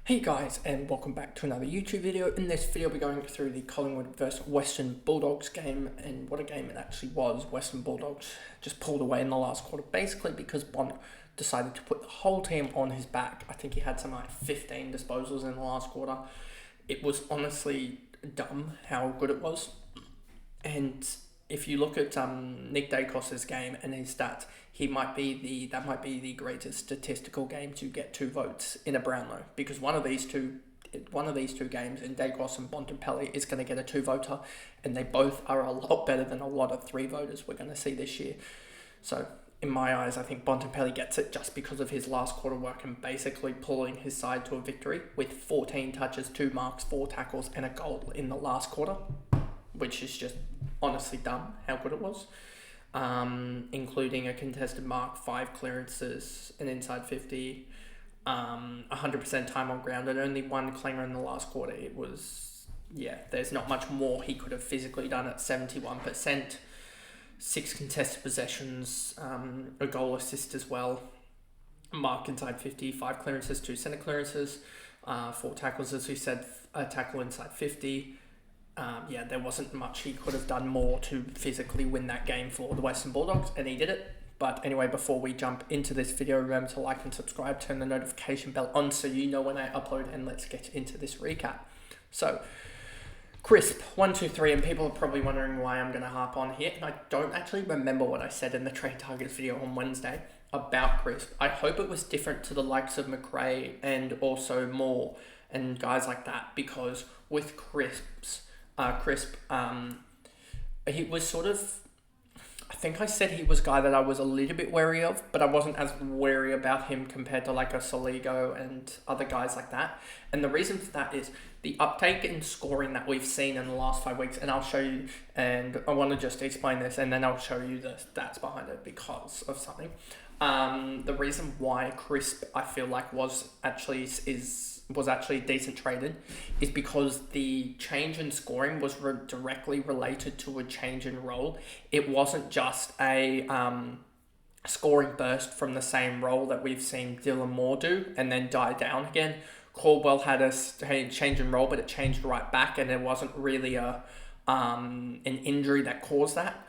Hey guys, and welcome back to another YouTube video. In this video we're going through the Collingwood versus Western Bulldogs game, and what a game it actually was. Western Bulldogs just pulled away in the last quarter, basically because Bond decided to put the whole team on his back. I think he had something like 15 disposals in the last quarter. It was honestly dumb how good it was. And if you look at Nick Dacos's game and his stats, that might be the greatest statistical game to get 2 votes in a Brownlow, because one of these two games in Dacos and Bontempelli is going to get a 2-voter, and they both are a lot better than a lot of 3 voters we're going to see this year. So in my eyes, I think Bontempelli gets it just because of his last quarter work and basically pulling his side to a victory with 14 touches, 2 marks, 4 tackles, and a goal in the last quarter, which is just honestly dumb how good it was. Including a contested mark, 5 clearances, an inside 50, 100% time on ground, and only 1 clanger in the last quarter. It was, there's not much more he could have physically done at 71%. 6 contested possessions, a goal assist as well, mark inside 50, 5 clearances, 2 centre clearances, 4 tackles, as we said, a tackle inside 50. There wasn't much he could have done more to physically win that game for the Western Bulldogs, and he did it. But anyway, before we jump into this video, remember to like and subscribe, turn the notification bell on so you know when I upload, and let's get into this recap. So, Crisp, 1, 2, 3, and people are probably wondering why I'm going to harp on here, and I don't actually remember what I said in the trade targets video on Wednesday about Crisp. I hope it was different to the likes of McRae and also Moore and guys like that, because with Crisp, he was sort of, I think I said he was a guy that I was a little bit wary of, but I wasn't as wary about him compared to like a Soligo and other guys like that. And the reason for that is the uptake in scoring that we've seen in the last 5 weeks, and I'll show you, and I want to just explain this, and then I'll show you the stats behind it because of something. The reason why Crisp, I feel like, was actually decent traded is because the change in scoring was directly related to a change in role. It wasn't just a scoring burst from the same role that we've seen Dylan Moore do and then die down again. Caldwell had a change in role, but it changed right back, and it wasn't really an injury that caused that.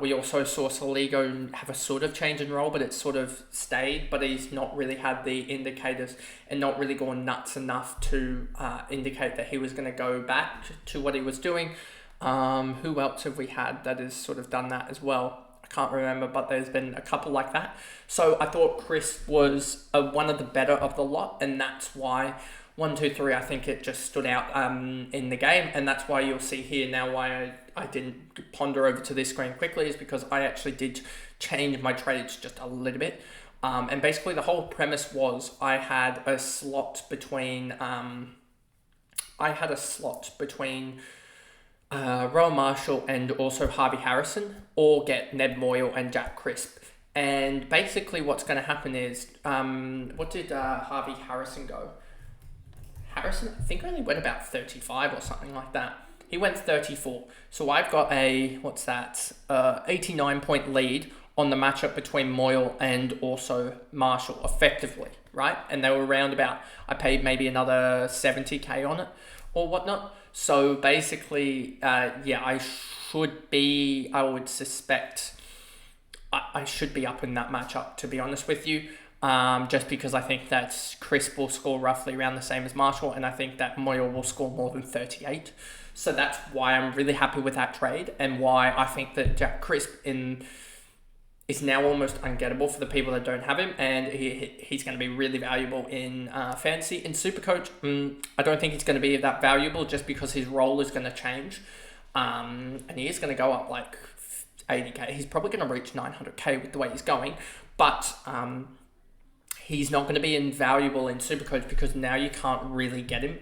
We also saw Soligo have a sort of change in role, but it sort of stayed, but he's not really had the indicators and not really gone nuts enough to indicate that he was going to go back to what he was doing. Who else have we had that has sort of done that as well? I can't remember, but there's been a couple like that. So I thought Chris was one of the better of the lot, and that's why 1, 2, 3, I think it just stood out in the game, and that's why you'll see here now why I didn't ponder over to this screen quickly is because I actually did change my trades just a little bit. And basically the whole premise was I had a slot between Rowan Marshall and also Harvey Harrison, or get Ned Moyle and Jack Crisp. And basically what's going to happen is, what did Harvey Harrison go? Harrison, I think, only went about 35 or something like that. He went 34. So I've got a, 89-point lead on the matchup between Moyle and also Marshall, effectively, right? And they were around about, I paid maybe another 70k on it or whatnot. So basically, I would suspect I should be up in that matchup, to be honest with you. Just because I think that Crisp will score roughly around the same as Marshall, and I think that Moyle will score more than 38. So that's why I'm really happy with that trade, and why I think that Jack Crisp is now almost ungettable for the people that don't have him, and he's going to be really valuable in fantasy. In Supercoach, I don't think he's going to be that valuable just because his role is going to change, and he is going to go up like 80k. He's probably going to reach 900k with the way he's going, but he's not going to be invaluable in Supercoach because now you can't really get him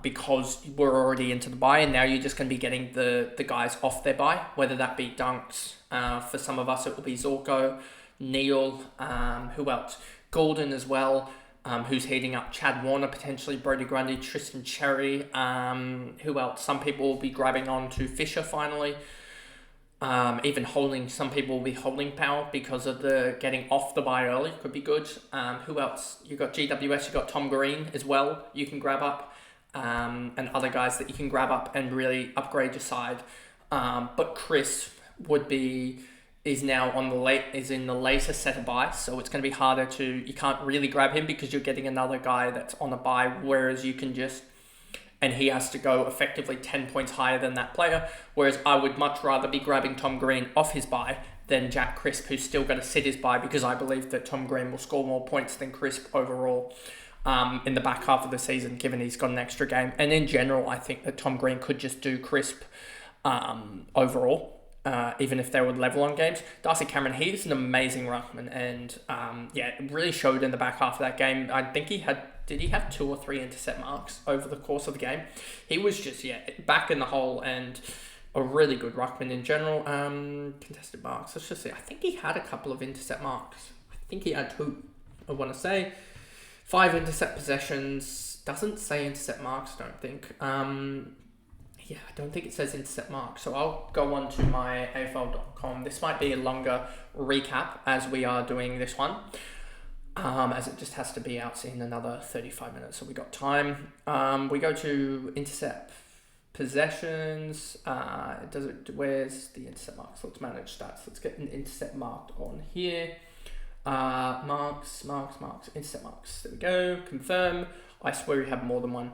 because we're already into the bye, and now you're just going to be getting the guys off their bye, whether that be Dunks. For some of us, it will be Zorko, Neil, who else? Golden as well, who's heating up. Chad Warner, potentially. Brodie Grundy, Tristan Cherry. Who else? Some people will be grabbing on to Fisher finally. Even holding, some people will be holding power because of the getting off the bye early could be good. Who else? You got GWS, you got Tom Green as well. You can grab up, and other guys that you can grab up and really upgrade your side. But Chris is now is in the later set of buys, so it's going to be harder you can't really grab him because you're getting another guy that's on a buy, whereas you can and he has to go effectively 10 points higher than that player, whereas I would much rather be grabbing Tom Green off his buy than Jack Crisp, who's still going to sit his buy, because I believe that Tom Green will score more points than Crisp overall in the back half of the season, given he's got an extra game. And in general, I think that Tom Green could just do Crisp overall. Even if they would level on games. Darcy Cameron, he's an amazing ruckman, and it really showed in the back half of that game. I think he have 2 or 3 intercept marks over the course of the game. He was just, back in the hole, and a really good ruckman in general. Contested marks, let's just see. I think he had a couple of intercept marks. I think he had 2, I want to say. 5 intercept possessions. Doesn't say intercept marks, I don't think. I don't think it says intercept mark. So I'll go on to my AFL.com. This might be a longer recap as we are doing this one, as it just has to be out in another 35 minutes. So we got time. We go to intercept possessions. Where's the intercept marks? Let's manage stats. Let's get an intercept marked on here. Marks, intercept marks. There we go. Confirm. I swear we have more than one.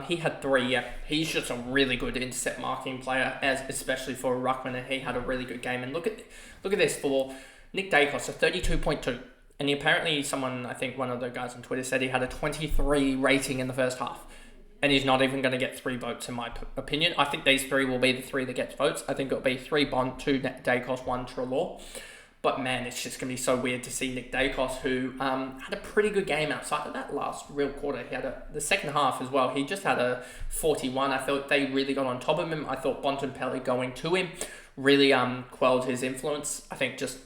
He had 3, He's just a really good intercept marking player, especially for a ruckman, and he had a really good game. And look at this for Nick Dacos, a 32.2. And apparently I think one of the guys on Twitter said he had a 23 rating in the first half. And he's not even going to get 3 votes, in my opinion. I think these 3 will be the 3 that gets votes. I think it'll be 3 Bond, 2 Dacos, 1 Treloar. But man, it's just going to be so weird to see Nick Dacos, who had a pretty good game outside of that last real quarter. He had the second half as well. He just had a 41. I thought they really got on top of him. I thought Bontempelli going to him really quelled his influence. I think just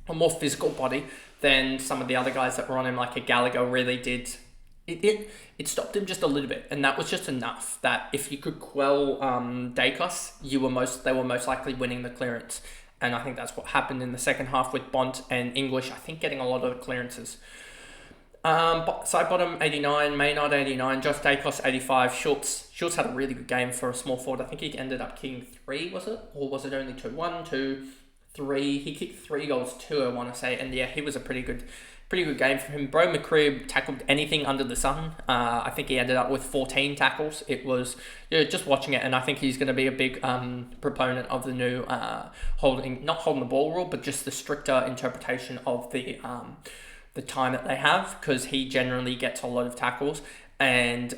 a more physical body than some of the other guys that were on him, like a Gallagher, really did. It stopped him just a little bit, and that was just enough that if you could quell Dacos, they were most likely winning the clearance. And I think that's what happened in the second half with Bont and English, I think, getting a lot of clearances. Side bottom, 89. Maynard, 89. Josh Dacos, 85. Schultz had a really good game for a small forward. I think he ended up kicking 3, was it? Or was it only 2? 1, 2, 3. He kicked 3 goals, 2, I want to say. And he was a pretty good game for him. Bro McCrib tackled anything under the sun. I think he ended up with 14 tackles. It was just watching it, and I think he's going to be a big proponent of the new not holding the ball rule, but just the stricter interpretation of the time that they have, because he generally gets a lot of tackles, and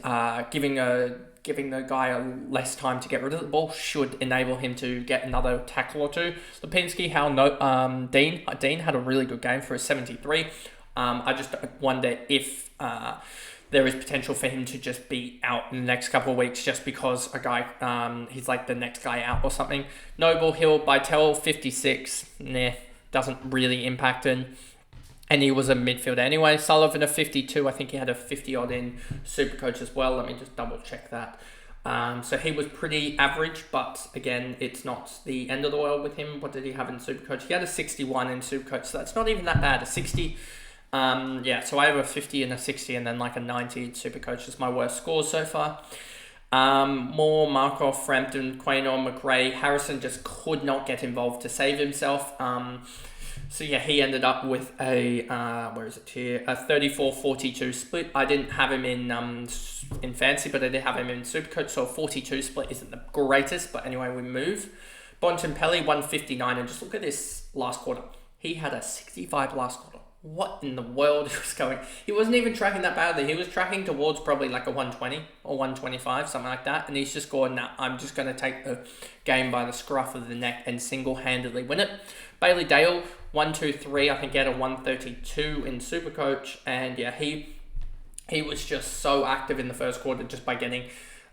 giving the guy less time to get rid of the ball should enable him to get another tackle or 2. Lipinski, Dean had a really good game for a 73. I just wonder if there is potential for him to just be out in the next couple of weeks, just because a guy, he's like the next guy out or something. Noble, Hill, Bytel, 56. Doesn't really impact him. And he was a midfielder anyway. Sullivan, a 52. I think he had a 50-odd in Supercoach as well. Let me just double check that. So he was pretty average, but again, it's not the end of the world with him. What did he have in Supercoach? He had a 61 in Supercoach, so that's not even that bad. A 60. So I have a 50 and a 60, and then like a 90 in Supercoach is my worst scores so far. Moore, Markov, Frampton, Quaynor, McRae, Harrison just could not get involved to save himself. He ended up with a, where is it here? A 34-42 split. I didn't have him in Fancy, but I did have him in Supercoach, so a 42 split isn't the greatest, but anyway, we move. Bontempelli, 159, and just look at this last quarter. He had a 65 last quarter. What in the world was going? He wasn't even tracking that badly. He was tracking towards probably like a 120 or 125, something like that. And he's just going, I'm just going to take the game by the scruff of the neck and single-handedly win it. Bailey Dale, 123. I think he had a 132 in Supercoach. And he was just so active in the first quarter just by getting,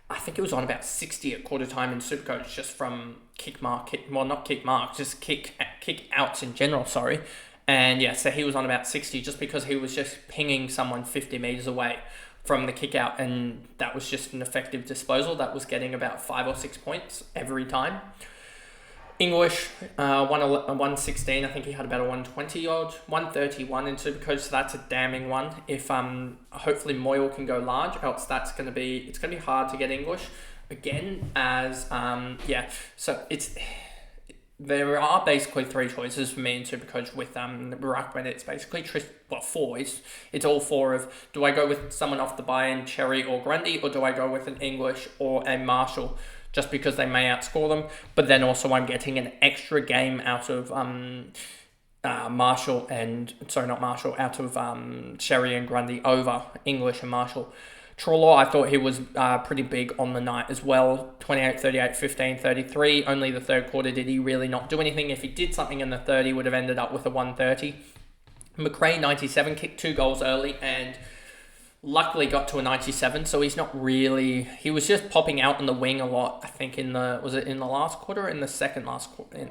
I think it was on about 60 at quarter time in Supercoach, just from kick outs in general, sorry. And so he was on about 60 just because he was just pinging someone 50 metres away from the kick out, and that was just an effective disposal that was getting about 5 or 6 points every time. English, 116. I think he had about a 120 odd, 131 in Supercoach. So that's a damning one. If hopefully Moyle can go large, else it's gonna be hard to get English again. As so there are basically three choices for me in Supercoach with Ruckman. It's basically four. It's all four of, do I go with someone off the buy-in, Cherry or Grundy, or do I go with an English or a Marshall, just because they may outscore them. But then also I'm getting an extra game out of out of Cherry and Grundy over English and Marshall. Trelaw, I thought he was pretty big on the night as well. 28, 38, 15, 33. Only the third quarter did he really not do anything. If he did something in the third, he would have ended up with a 130. McRae, 97, kicked 2 goals early and luckily got to a 97. So he's not really... He was just popping out on the wing a lot, I think, was it in the last quarter or in the second last quarter?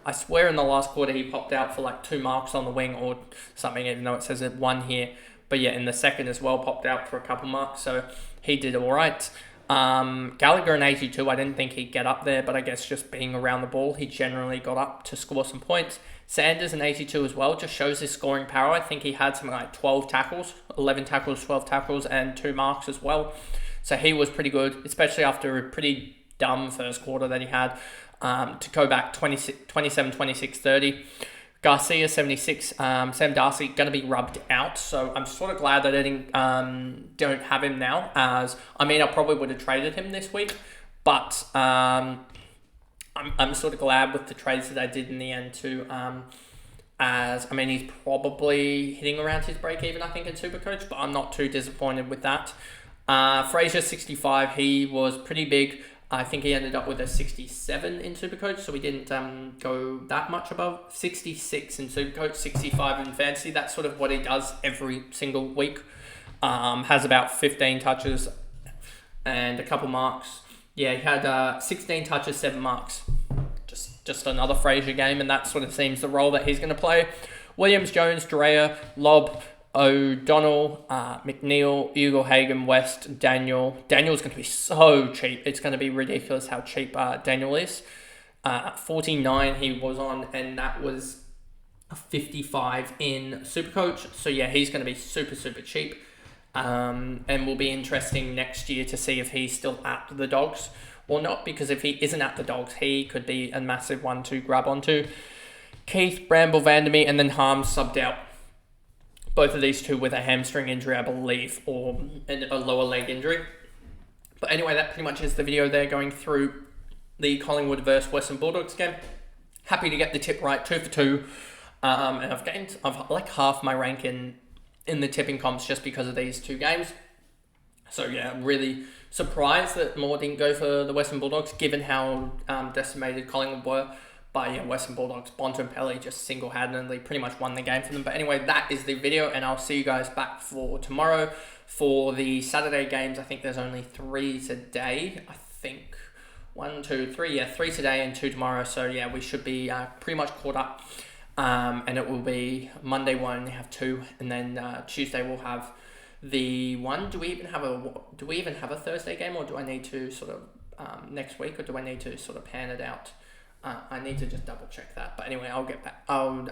I swear in the last quarter he popped out for like 2 marks on the wing or something, even though it says it 1 here. But yeah, in the second as well, popped out for a couple marks, so he did all right. Gallagher in 82, I didn't think he'd get up there, but I guess just being around the ball, he generally got up to score some points. Sanders in 82 as well, just shows his scoring power. I think he had something like 12 tackles, 11 tackles, 12 tackles, and 2 marks as well. So he was pretty good, especially after a pretty dumb first quarter that he had, to go back 27, 26, 30. Garcia, 76, Sam Darcy, going to be rubbed out. So I'm sort of glad that I don't have him now. I probably would have traded him this week. But I'm sort of glad with the trades that I did in the end too. He's probably hitting around his break even, I think, in Supercoach. But I'm not too disappointed with that. Fraser, 65, he was pretty big. I think he ended up with a 67 in Supercoach, so he didn't go that much above. 66 in Supercoach, 65 in Fantasy. That's sort of what he does every single week. Has about 15 touches and a couple marks. Yeah, he had 16 touches, 7 marks. Just another Fraser game, and that sort of seems the role that he's going to play. Williams, Jones, Durea, Lobb, O'Donnell, McNeil, Ugle-Hagan, West, Daniel. Daniel's going to be so cheap. It's going to be ridiculous how cheap Daniel is. 49 he was on, and that was a 55 in Supercoach. So yeah, he's going to be super, super cheap. And will be interesting next year to see if he's still at the Dogs or not, because if he isn't at the Dogs, he could be a massive one to grab onto. Keith, Bramble, Vandermeer, and then Harms subbed out. Both of these two with a hamstring injury, I believe, or a lower leg injury. But anyway, that pretty much is the video there, going through the Collingwood versus Western Bulldogs game. Happy to get the tip right, 2 for 2. And I've like half my rank in the tipping comps just because of these 2 games. So yeah, I'm really surprised that more didn't go for the Western Bulldogs, given how decimated Collingwood were. But yeah, Western Bulldogs, Bontempelli just single-handedly pretty much won the game for them. But anyway, that is the video, and I'll see you guys back for tomorrow. For the Saturday games, I think there's only 3 today. I think 1, 2, 3. Yeah, 3 today and 2 tomorrow. So yeah, we should be pretty much caught up. And it will be Monday 1, we have 2, and then Tuesday we'll have the 1. Do we even have a Thursday game, or do I need to sort of next week, or do I need to sort of pan it out? I need to just double check that. But anyway, I'll get back. I'll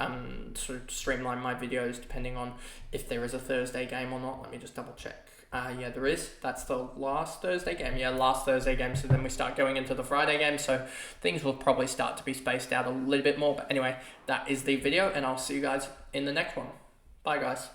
sort of streamline my videos depending on if there is a Thursday game or not. Let me just double check. Yeah, there is. That's the last Thursday game. Yeah, last Thursday game. So then we start going into the Friday game. So things will probably start to be spaced out a little bit more. But anyway, that is the video, and I'll see you guys in the next one. Bye, guys.